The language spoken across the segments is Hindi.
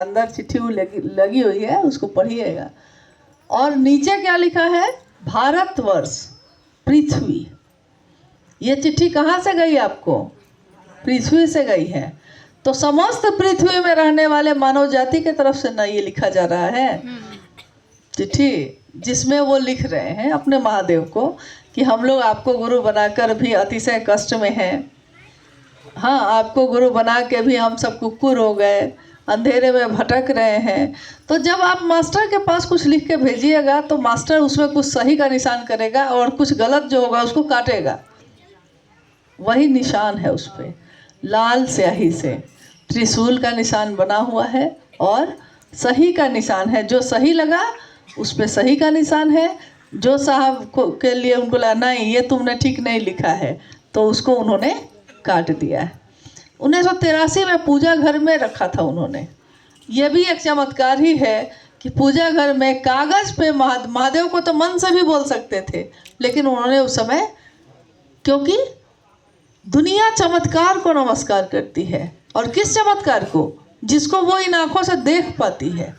अंदर चिट्ठी लगी हुई है, उसको पढ़िएगा। और नीचे क्या लिखा है? भारतवर्ष, पृथ्वी। ये चिट्ठी कहाँ से गई आपको? पृथ्वी से गई है। तो समस्त पृथ्वी में रहने वाले मानव जाति की तरफ से ना ये लिखा जा रहा है चिट्ठी, जिसमें वो लिख रहे हैं अपने महादेव को कि हम लोग आपको गुरु बनाकर भी अतिशय कष्ट में हैं। हाँ, आपको गुरु बना के भी हम सब कुक्कुर हो गए, अंधेरे में भटक रहे हैं। तो जब आप मास्टर के पास कुछ लिख के भेजिएगा तो मास्टर उसमें कुछ सही का निशान करेगा और कुछ गलत जो होगा उसको काटेगा। वही निशान है उस पर, लाल स्याही से त्रिशूल का निशान बना हुआ है और सही का निशान है। जो सही लगा उस पर सही का निशान है। जो साहब के लिए उनको लगा नहीं ये तुमने ठीक नहीं लिखा है तो उसको उन्होंने काट दिया है। 1983 में पूजा घर में रखा था उन्होंने। ये भी एक चमत्कार ही है कि पूजा घर में कागज़ पे महादेव को तो मन से भी बोल सकते थे, लेकिन उन्होंने उस समय, क्योंकि दुनिया चमत्कार को नमस्कार करती है। और किस चमत्कार को? जिसको वो इन आँखों से देख पाती है।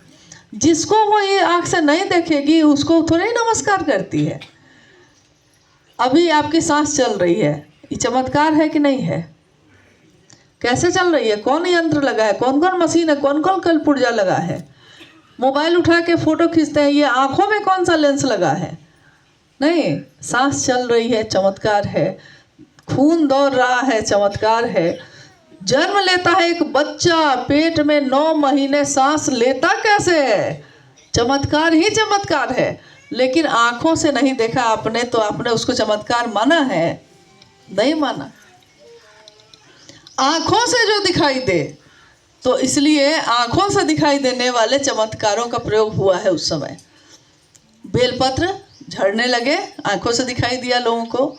जिसको वो ये आँख से नहीं देखेगी उसको थोड़ा ही नमस्कार करती है। अभी आपकी सांस चल रही है, ये चमत्कार है कि नहीं है? कैसे चल रही है? कौन यंत्र लगा है? कौन कौन मशीन है? कौन कौन कल पुर्जा लगा है? मोबाइल उठा के फ़ोटो खींचते हैं, ये आँखों में कौन सा लेंस लगा है? नहीं, सांस चल रही है, चमत्कार है। खून दौड़ रहा है, चमत्कार है। जन्म लेता है एक बच्चा, पेट में 9 महीने सांस लेता कैसे है? चमत्कार ही चमत्कार है। लेकिन आँखों से नहीं देखा आपने तो आपने उसको चमत्कार माना है? नहीं माना। आँखों से जो दिखाई दे, तो इसलिए आँखों से दिखाई देने वाले चमत्कारों का प्रयोग हुआ है उस समय। बेलपत्र झड़ने लगे, आँखों से दिखाई दिया लोगों को।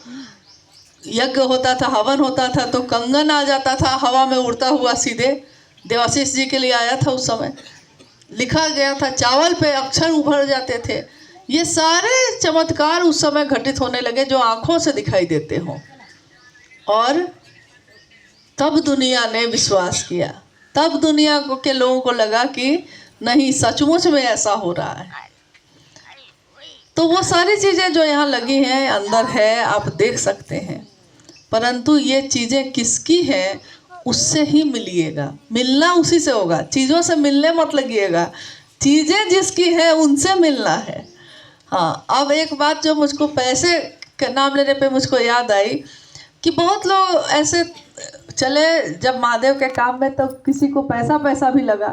यज्ञ होता था, हवन होता था तो कंगन आ जाता था हवा में उड़ता हुआ, सीधे देवाशीष जी के लिए आया था उस समय। लिखा गया था, चावल पे अक्षर उभर जाते थे। ये सारे चमत्कार उस समय घटित होने लगे जो आँखों से दिखाई देते हों। और तब दुनिया ने विश्वास किया, तब दुनिया के लोगों को लगा कि नहीं, सचमुच में ऐसा हो रहा है। तो वो सारी चीज़ें जो यहाँ लगी हैं अंदर है, आप देख सकते हैं। परंतु ये चीज़ें किसकी हैं उससे ही मिलिएगा, मिलना उसी से होगा। चीज़ों से मिलने मत लगिएगा, चीज़ें जिसकी है उनसे मिलना है। हाँ, अब एक बात जो मुझको पैसे के नाम लेने पे मुझको याद आई कि बहुत लोग ऐसे चले जब महादेव के काम में तो किसी को पैसा भी लगा।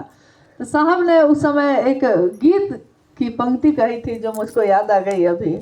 तो साहब ने उस समय एक गीत की पंक्ति कही थी जो मुझको याद आ गई अभी।